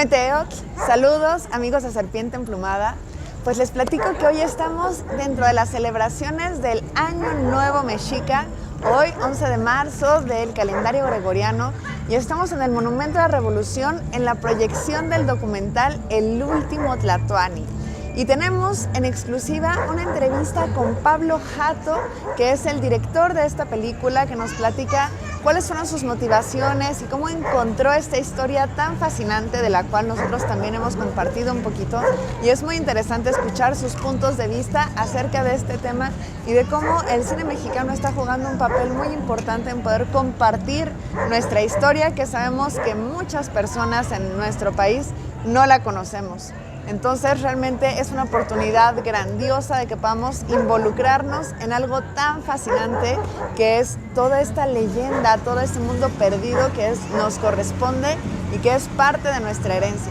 Ometeotl, saludos amigos de Serpiente Emplumada. Pues les platico que hoy estamos dentro de las celebraciones del Año Nuevo Mexica, hoy 11 de marzo del calendario gregoriano, y estamos en el Monumento a la Revolución en la proyección del documental El Último Tlatoani. Y tenemos en exclusiva una entrevista con Pablo Hato, que es el director de esta película, que nos platica cuáles fueron sus motivaciones y cómo encontró esta historia tan fascinante de la cual nosotros también hemos compartido un poquito. Y es muy interesante escuchar sus puntos de vista acerca de este tema y de cómo el cine mexicano está jugando un papel muy importante en poder compartir nuestra historia, que sabemos que muchas personas en nuestro país no la conocemos. Entonces realmente es una oportunidad grandiosa de que podamos involucrarnos en algo tan fascinante que es toda esta leyenda, todo este mundo perdido que nos corresponde y que es parte de nuestra herencia.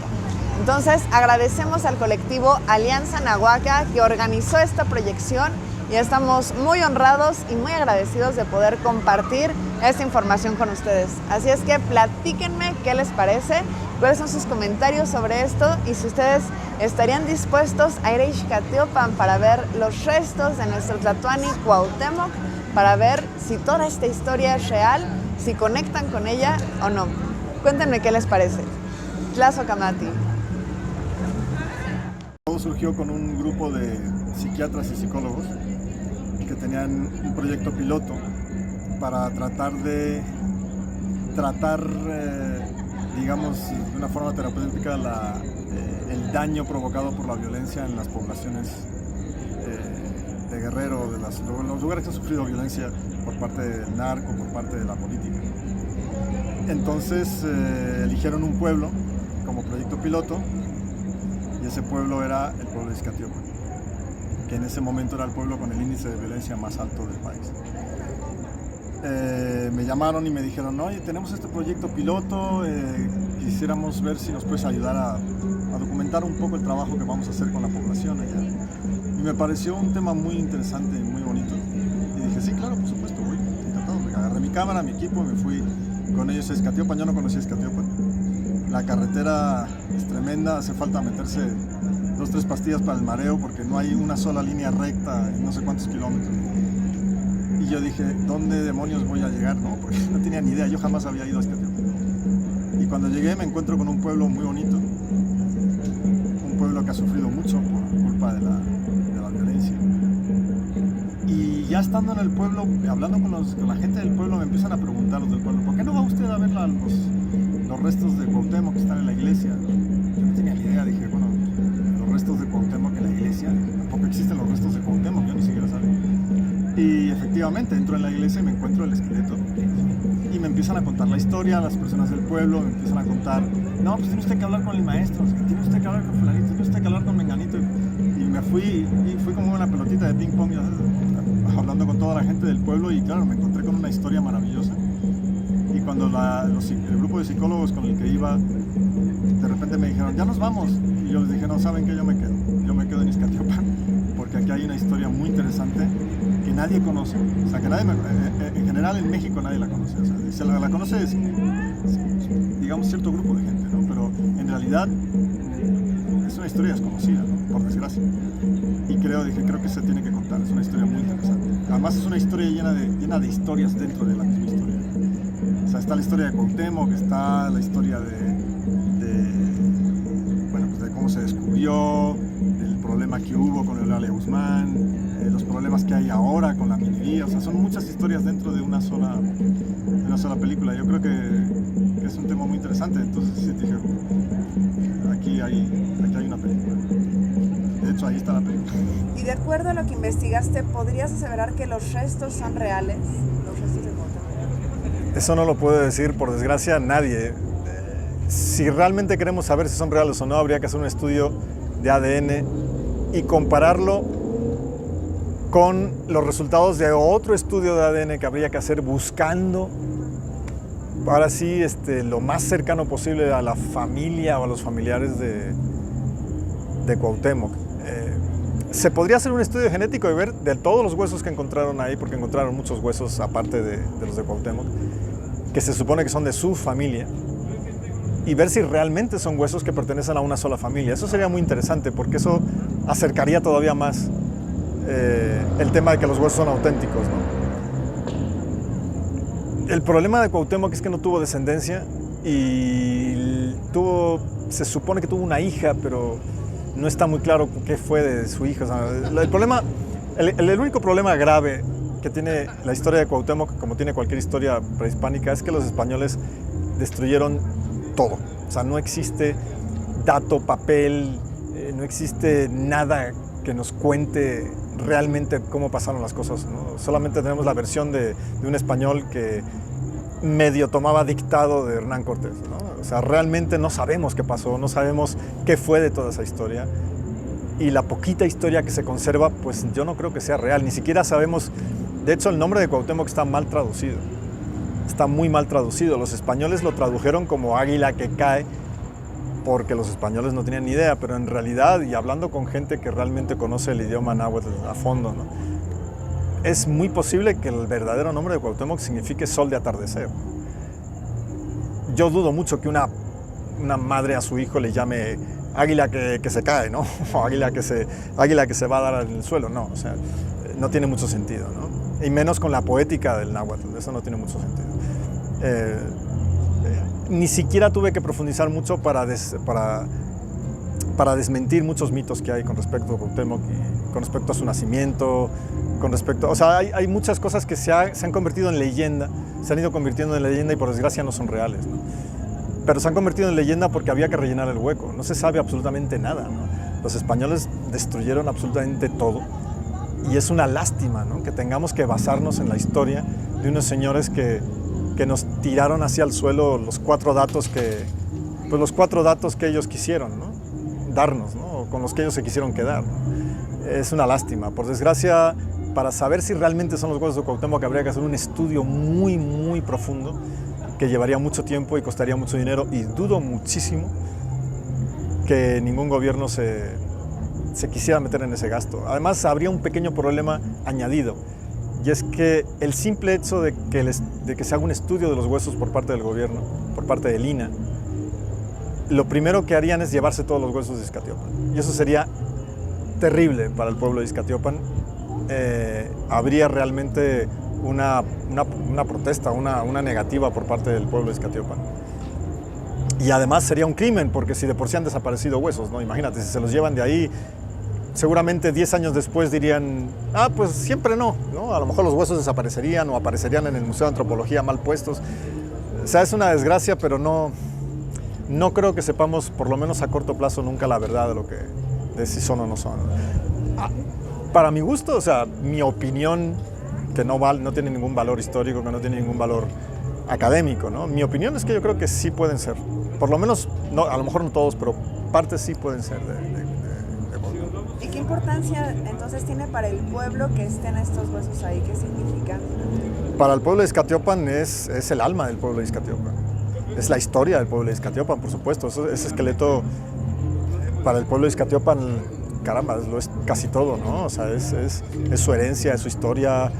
Entonces agradecemos al colectivo Alianza Nahuaca que organizó esta proyección y estamos muy honrados y muy agradecidos de poder compartir esta información con ustedes. Así es que platíquenme qué les parece, cuáles son sus comentarios sobre esto y si ustedes estarían dispuestos a ir a Ixcatiopan para ver los restos de nuestro Tlatoani Cuauhtémoc, para ver si toda esta historia es real, si conectan con ella o no. Cuéntenme qué les parece. Tlazocamati. Todo surgió con un grupo de psiquiatras y psicólogos que tenían un proyecto piloto para tratar, digamos, de una forma terapéutica el daño provocado por la violencia en las poblaciones de Guerrero, de los lugares que han sufrido violencia por parte del narco, por parte de la política. Entonces eligieron un pueblo como proyecto piloto y ese pueblo era el pueblo de Ixcatiopan, que en ese momento era el pueblo con el índice de violencia más alto del país. Me llamaron y me dijeron, oye, tenemos este proyecto piloto, quisiéramos ver si nos puedes ayudar a documentar un poco el trabajo que vamos a hacer con la población allá. Y me pareció un tema muy interesante y muy bonito. Y dije, sí, claro, por supuesto, voy, encantado. Agarré mi cámara, mi equipo, me fui con ellos a Ixcatiopan. Yo no conocía Ixcatiopan. La carretera es tremenda, hace falta meterse 2-3 pastillas para el mareo porque no hay una sola línea recta en no sé cuántos kilómetros. Y yo dije, ¿dónde demonios voy a llegar? No, porque no tenía ni idea, yo jamás había ido a Ixcatiopan. Y cuando llegué me encuentro con un pueblo muy bonito, un pueblo que ha sufrido mucho por culpa de la violencia. Y ya estando en el pueblo, hablando con la gente del pueblo, me empiezan a preguntar los del pueblo, ¿por qué no va usted a ver los restos de Cuauhtémoc que están en la iglesia? Yo no tenía ni idea, dije, bueno, los restos de Cuauhtémoc en la iglesia, tampoco existen los restos de Cuauhtémoc, yo ni siquiera sabía. Y efectivamente entro en la iglesia y me encuentro el esqueleto y me empiezan a contar la historia, las personas del pueblo me empiezan a contar, no, pues tiene usted que hablar con el maestro, tiene usted que hablar con fulanito, tiene usted que hablar con menganito. Y me fui como una pelotita de ping pong, hablando con toda la gente del pueblo y claro, me encontré con una historia maravillosa. Y cuando el grupo de psicólogos con el que iba, de repente me dijeron, ya nos vamos. Y yo les dije, no, ¿saben qué? Yo me quedo en Ixcatiopan, porque aquí hay una historia muy interesante que nadie conoce. O sea, que en general en México nadie la conoce. O sea, se la conoce, digamos, cierto grupo de gente, ¿no? Pero en realidad es una historia desconocida, ¿no? Por desgracia. Y creo que se tiene que contar. Es una historia muy interesante. Además es una historia llena de historias dentro de la misma historia. O sea, está la historia de Cuauhtémoc, está la historia bueno, pues de cómo se descubrió, del problema que hubo con Eulalia Guzmán, los problemas que hay ahora con la minería. O sea, son muchas historias dentro de una sola película. Yo creo que es un tema muy interesante. Entonces sí dije, aquí hay una película. De hecho, ahí está la película. Y de acuerdo a lo que investigaste, ¿podrías aseverar que los restos son reales? Los restos de Cuauhtémoc. Eso no lo puede decir, por desgracia, nadie. Si realmente queremos saber si son reales o no, habría que hacer un estudio de ADN y compararlo con los resultados de otro estudio de ADN que habría que hacer buscando, ahora sí, lo más cercano posible a la familia o a los familiares de Cuauhtémoc. Se podría hacer un estudio genético y ver de todos los huesos que encontraron ahí, porque encontraron muchos huesos aparte de los de Cuauhtémoc, que se supone que son de su familia. y ver si realmente son huesos que pertenecen a una sola familia. Eso sería muy interesante porque eso acercaría todavía más el tema de que los huesos son auténticos, ¿no? El problema de Cuauhtémoc es que no tuvo descendencia y se supone que tuvo una hija, pero no está muy claro qué fue de su hija. O sea, el único problema grave que tiene la historia de Cuauhtémoc, como tiene cualquier historia prehispánica, es que los españoles destruyeron todo. O sea, no existe dato, papel, no existe nada que nos cuente realmente cómo pasaron las cosas, ¿no? Solamente tenemos la versión de un español que medio tomaba dictado de Hernán Cortés, ¿no? O sea, realmente no sabemos qué pasó, no sabemos qué fue de toda esa historia. Y la poquita historia que se conserva, pues yo no creo que sea real. Ni siquiera sabemos. De hecho, el nombre de Cuauhtémoc está mal traducido. Está muy mal traducido. Los españoles lo tradujeron como águila que cae porque los españoles no tenían ni idea, pero en realidad, y hablando con gente que realmente conoce el idioma náhuatl a fondo, ¿no?, es muy posible que el verdadero nombre de Cuauhtémoc signifique sol de atardecer. Yo dudo mucho que una madre a su hijo le llame águila que se cae, ¿no? O águila que se va a dar en el suelo. No, o sea, no tiene mucho sentido, ¿no? Y menos con la poética del náhuatl, eso no tiene mucho sentido. Ni siquiera tuve que profundizar mucho para desmentir muchos mitos que hay con respecto a Cuauhtémoc y con respecto a su nacimiento, o sea, hay muchas cosas que se han convertido en leyenda, se han ido convirtiendo en leyenda y por desgracia no son reales, ¿no? Pero se han convertido en leyenda porque había que rellenar el hueco, no se sabe absolutamente nada, ¿no? Los españoles destruyeron absolutamente todo y es una lástima, ¿no?, que tengamos que basarnos en la historia de unos señores que nos tiraron hacia el suelo los cuatro datos que ellos quisieron, ¿no?, darnos, ¿no?, con los que ellos se quisieron quedar, ¿no? Es una lástima. Por desgracia, para saber si realmente son los huesos de Cuauhtémoc habría que hacer un estudio muy, muy profundo que llevaría mucho tiempo y costaría mucho dinero, y dudo muchísimo que ningún gobierno se quisiera meter en ese gasto. Además, habría un pequeño problema añadido, y es que el simple hecho de que se haga un estudio de los huesos por parte del gobierno, por parte del INAH, lo primero que harían es llevarse todos los huesos de Izcatiopan. Y eso sería terrible para el pueblo de Izcatiopan. Habría realmente una protesta, una negativa por parte del pueblo de Izcatiopan. Y además sería un crimen, porque si de por sí han desaparecido huesos, ¿no? Imagínate, si se los llevan de ahí, seguramente 10 años después dirían, pues siempre no, ¿no? A lo mejor los huesos desaparecerían o aparecerían en el Museo de Antropología mal puestos. O sea, es una desgracia, pero no creo que sepamos, por lo menos a corto plazo, nunca la verdad de si son o no son. Para mi gusto, o sea, mi opinión, que no tiene ningún valor histórico, que no tiene ningún valor académico, ¿no? Mi opinión es que yo creo que sí pueden ser. Por lo menos, no, a lo mejor no todos, pero partes sí pueden ser de ¿Y qué importancia entonces tiene para el pueblo que estén estos huesos ahí? ¿Qué significan? Para el pueblo de Izcatiopan es el alma del pueblo de Izcatiopan. Es la historia del pueblo de Izcatiopan, por supuesto. Ese esqueleto para el pueblo de Izcatiopan, caramba, lo es casi todo, ¿no? O sea, es su herencia, es su historia.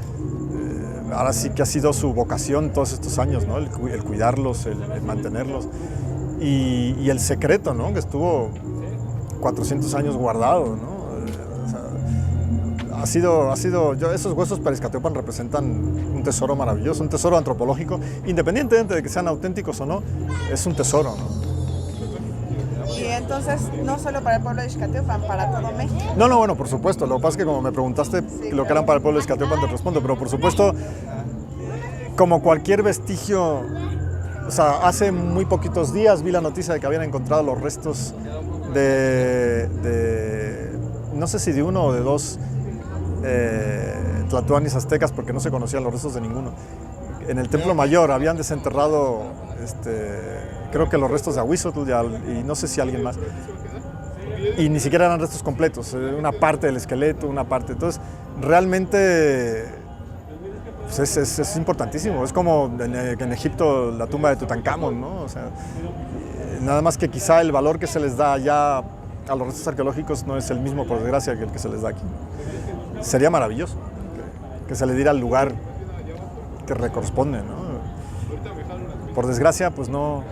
Ahora sí que ha sido su vocación todos estos años, ¿no? El cuidarlos, el mantenerlos. Y el secreto, ¿no?, que estuvo 400 años guardado, ¿no? O sea, esos huesos para Izcatiopan representan un tesoro maravilloso, un tesoro antropológico, independientemente de que sean auténticos o no, es un tesoro, ¿no? Y entonces, no solo para el pueblo de Izcatiopan, para todo México. No, bueno, por supuesto. Lo que pasa es que como me preguntaste lo que eran para el pueblo de Izcatiopan, te respondo. Pero por supuesto, como cualquier vestigio, o sea, hace muy poquitos días vi la noticia de que habían encontrado los restos de no sé si de uno o de dos tlatoanis aztecas, porque no se conocían los restos de ninguno. En el Templo Mayor habían desenterrado, creo que los restos de Ahuizotl y no sé si alguien más. Y ni siquiera eran restos completos, una parte del esqueleto, una parte. Entonces, realmente pues es importantísimo. Es como en Egipto la tumba de Tutankamón, ¿no? O sea, nada más que quizá el valor que se les da allá a los restos arqueológicos no es el mismo, por desgracia, que el que se les da aquí. Sería maravilloso que se le diera el lugar que le corresponde, ¿no? Por desgracia, pues no.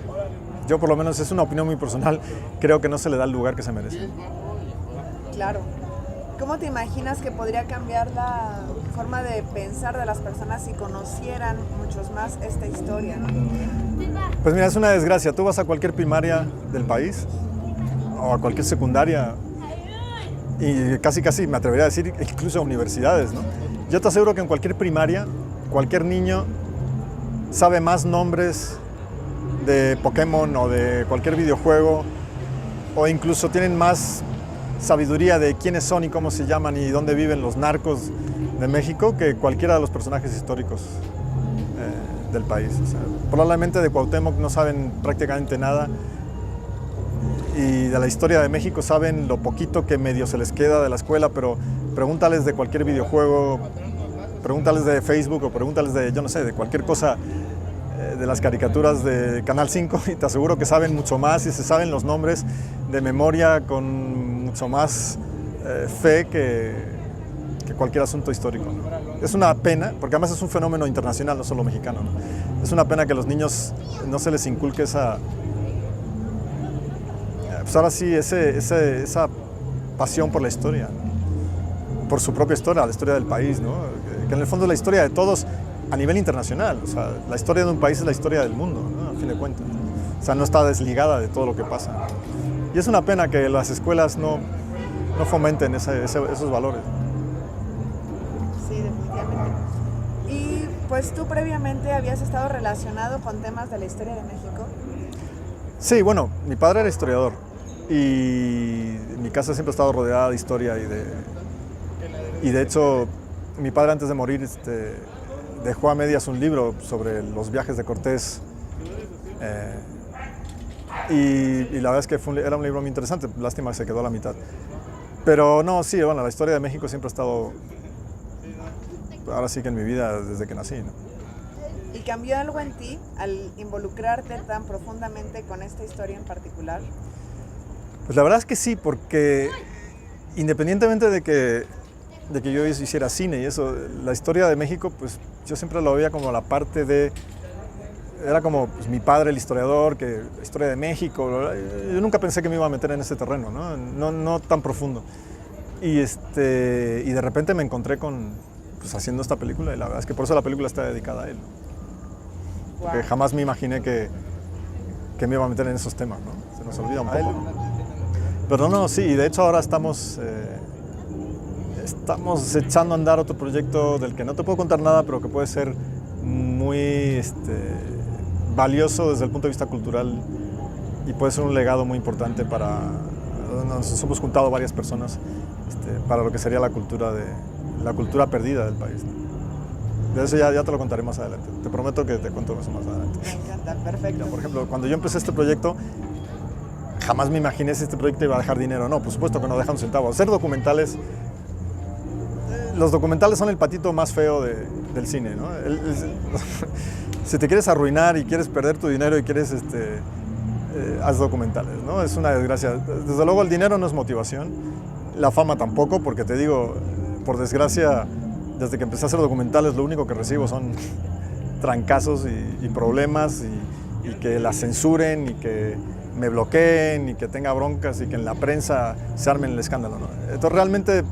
yo por lo menos, es una opinión muy personal, creo que no se le da el lugar que se merece. Claro. ¿Cómo te imaginas que podría cambiar la forma de pensar de las personas si conocieran muchos más esta historia? Pues mira, es una desgracia. Tú vas a cualquier primaria del país o a cualquier secundaria y casi me atrevería a decir incluso a universidades, ¿no? Yo te aseguro que en cualquier primaria, cualquier niño sabe más nombres de Pokémon o de cualquier videojuego, o incluso tienen más sabiduría de quiénes son y cómo se llaman y dónde viven los narcos de México que cualquiera de los personajes históricos del país. O sea, probablemente de Cuauhtémoc no saben prácticamente nada, y de la historia de México saben lo poquito que medio se les queda de la escuela, pero pregúntales de cualquier videojuego, pregúntales de Facebook o pregúntales de, yo no sé, de cualquier cosa, de las caricaturas de Canal 5, y te aseguro que saben mucho más y se saben los nombres de memoria con mucho más fe que cualquier asunto histórico, ¿no? Es una pena, porque además es un fenómeno internacional, no solo mexicano, ¿no? Es una pena que a los niños no se les inculque esa, pues ahora sí, esa pasión por la historia, ¿no? Por su propia historia, la historia del país, ¿no? Que en el fondo es la historia de todos a nivel internacional. O sea, la historia de un país es la historia del mundo, ¿no? A fin de cuentas. O sea, no está desligada de todo lo que pasa. Y es una pena que las escuelas no fomenten esos valores. Sí, definitivamente. Y pues tú previamente habías estado relacionado con temas de la historia de México. Sí, bueno, mi padre era historiador y mi casa siempre ha estado rodeada de historia y de hecho mi padre antes de morir dejó a medias un libro sobre los viajes de Cortés y la verdad es que era un libro muy interesante, lástima que se quedó a la mitad. Pero no, sí, bueno, la historia de México siempre ha estado, ahora sí que en mi vida desde que nací, ¿no? ¿Y cambió algo en ti al involucrarte tan profundamente con esta historia en particular? Pues la verdad es que sí, porque independientemente de que yo hiciera cine y eso, la historia de México, pues yo siempre lo veía como la parte de... Era como pues, mi padre el historiador, que la historia de México. Yo nunca pensé que me iba a meter en ese terreno, ¿no? No tan profundo. Y de repente me encontré pues, haciendo esta película, y la verdad es que por eso la película está dedicada a él, ¿no? Porque jamás me imaginé que me iba a meter en esos temas, ¿no? Se nos olvida un poco. Pero no, sí, y de hecho ahora estamos echando a andar otro proyecto del que no te puedo contar nada, pero que puede ser muy valioso desde el punto de vista cultural y puede ser un legado muy importante para... Nos hemos juntado varias personas para lo que sería la cultura perdida del país, ¿no? De eso ya te lo contaré más adelante. Te prometo que te cuento eso más adelante. Me encanta, perfecto. Por ejemplo, cuando yo empecé este proyecto, jamás me imaginé si este proyecto iba a dejar dinero. No, por supuesto que no deja un centavo. Hacer documentales... Los documentales son el patito más feo del cine, ¿no? Si te quieres arruinar y quieres perder tu dinero y quieres, haz documentales, ¿no? Es una desgracia. Desde luego el dinero no es motivación, la fama tampoco, porque te digo, por desgracia, desde que empecé a hacer documentales lo único que recibo son trancazos y problemas y que la censuren y que me bloqueen y que tenga broncas y que en la prensa se armen el escándalo, ¿no? Entonces realmente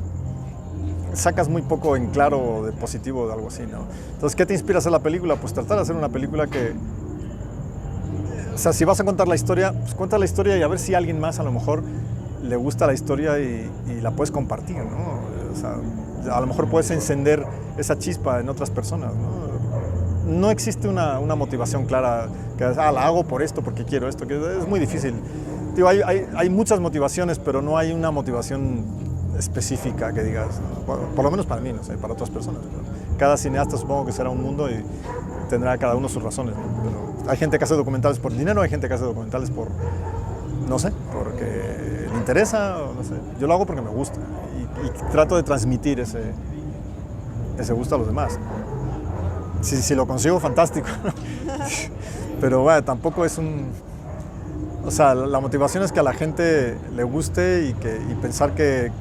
sacas muy poco en claro de positivo de algo así, ¿no? Entonces, ¿qué te inspira a hacer la película? Pues tratar de hacer una película que... O sea, si vas a contar la historia, pues cuenta la historia y a ver si a alguien más a lo mejor le gusta la historia y la puedes compartir, ¿no? O sea, a lo mejor puedes encender esa chispa en otras personas, ¿no? No existe una motivación clara que la hago por esto, porque quiero esto, que es muy difícil. Digo, hay muchas motivaciones, pero no hay una motivación específica que digas, ¿no? Por lo menos para mí, no sé, para otras personas, ¿no? Cada cineasta supongo que será un mundo y tendrá cada uno sus razones, ¿no? Pero hay gente que hace documentales por dinero, hay gente que hace documentales por, no sé, porque le interesa, o no sé. Yo lo hago porque me gusta y trato de transmitir ese gusto a los demás. Si lo consigo, fantástico. Pero bueno, tampoco es o sea, la motivación es que a la gente le guste y pensar que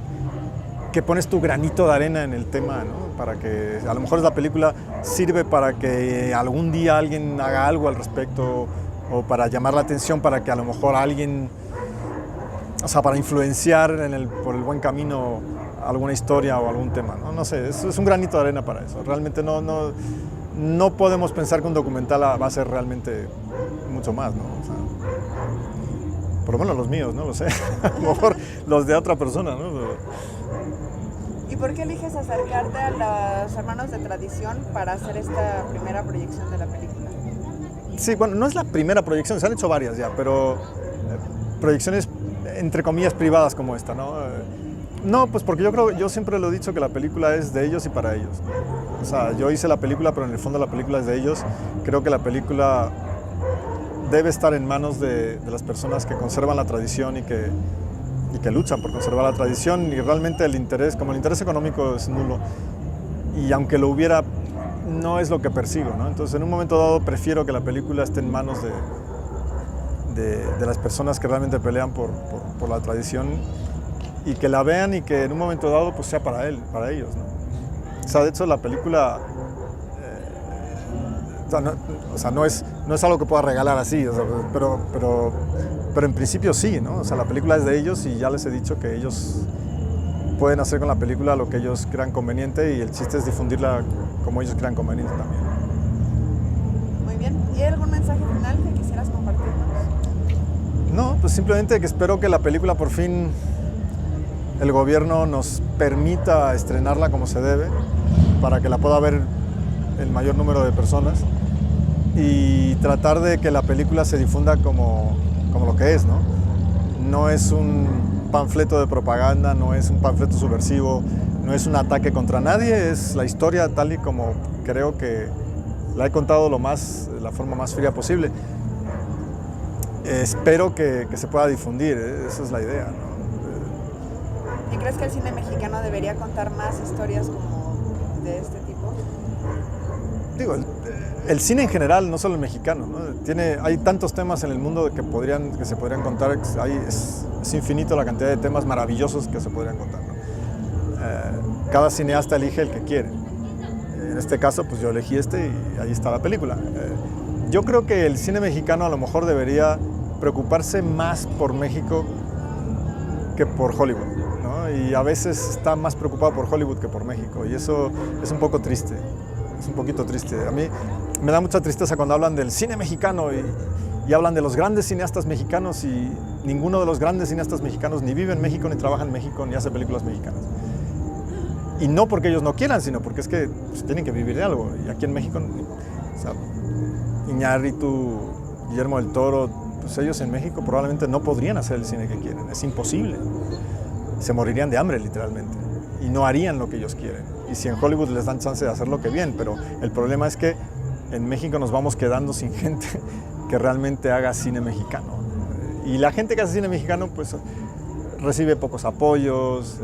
pones tu granito de arena en el tema, ¿no? Para que a lo mejor la película sirve para que algún día alguien haga algo al respecto o para llamar la atención para que a lo mejor alguien, o sea, para influenciar por el buen camino alguna historia o algún tema, ¿no? No sé, es un granito de arena para eso. Realmente no podemos pensar que un documental va a ser realmente mucho más, ¿no? O sea, por lo menos los míos, no lo sé, a lo mejor los de otra persona, ¿no? ¿Y por qué eliges acercarte a los hermanos de tradición para hacer esta primera proyección de la película? Sí, bueno, no es la primera proyección, se han hecho varias ya, pero proyecciones entre comillas privadas como esta, ¿no? No, pues porque yo siempre lo he dicho que la película es de ellos y para ellos, ¿no? O sea, yo hice la película, pero en el fondo la película es de ellos. Creo que la película debe estar en manos de las personas que conservan la tradición y que luchan por conservar la tradición, y realmente el interés económico es nulo, y aunque lo hubiera, no es lo que persigo, ¿no? Entonces, en un momento dado prefiero que la película esté en manos de las personas que realmente pelean por la tradición, y que la vean y que en un momento dado pues sea para ellos, ¿no? O sea, de hecho la película no es algo que pueda regalar así, o sea, pero en principio sí, ¿no? O sea, la película es de ellos y ya les he dicho que ellos pueden hacer con la película lo que ellos crean conveniente, y el chiste es difundirla como ellos crean conveniente también. Muy bien. ¿Y hay algún mensaje final que quisieras compartirnos? No, pues simplemente que espero que la película por fin el gobierno nos permita estrenarla como se debe, para que la pueda ver el mayor número de personas, y tratar de que la película se difunda como lo que es, ¿no? No es un panfleto de propaganda, no es un panfleto subversivo, no es un ataque contra nadie, es la historia tal y como creo que la he contado la forma más fría posible. Espero que se pueda difundir, esa es la idea, ¿no? ¿Y crees que el cine mexicano debería contar más historias como de este tipo? Digo, el cine en general, no solo el mexicano, ¿no? Hay tantos temas en el mundo que se podrían contar, es infinito la cantidad de temas maravillosos que se podrían contar, ¿no? Cada cineasta elige el que quiere. En este caso, pues yo elegí este y ahí está la película. Yo creo que el cine mexicano a lo mejor debería preocuparse más por México que por Hollywood, ¿no? Y a veces está más preocupado por Hollywood que por México, y eso es un poco triste. Es un poquito triste. A mí me da mucha tristeza cuando hablan del cine mexicano y hablan de los grandes cineastas mexicanos, y ninguno de los grandes cineastas mexicanos ni vive en México, ni trabaja en México, ni hace películas mexicanas. Y no porque ellos no quieran, sino porque es que pues, tienen que vivir de algo. Y aquí en México, o sea, Iñárritu, Guillermo del Toro, pues ellos en México probablemente no podrían hacer el cine que quieren. Es imposible. Se morirían de hambre, literalmente. Y no harían lo que ellos quieren. Y si en Hollywood les dan chance de hacerlo, que bien, pero el problema es que en México nos vamos quedando sin gente que realmente haga cine mexicano. Y la gente que hace cine mexicano pues recibe pocos apoyos,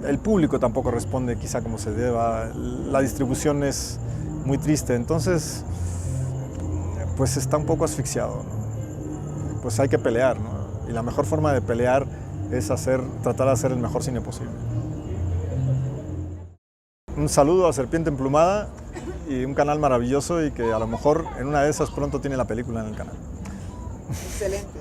el público tampoco responde quizá como se deba, la distribución es muy triste, entonces pues está un poco asfixiado, ¿no? Pues hay que pelear, ¿no? Y la mejor forma de pelear es tratar de hacer el mejor cine posible. Un saludo a Serpiente Emplumada, y un canal maravilloso, y que a lo mejor en una de esas pronto tiene la película en el canal. Excelente.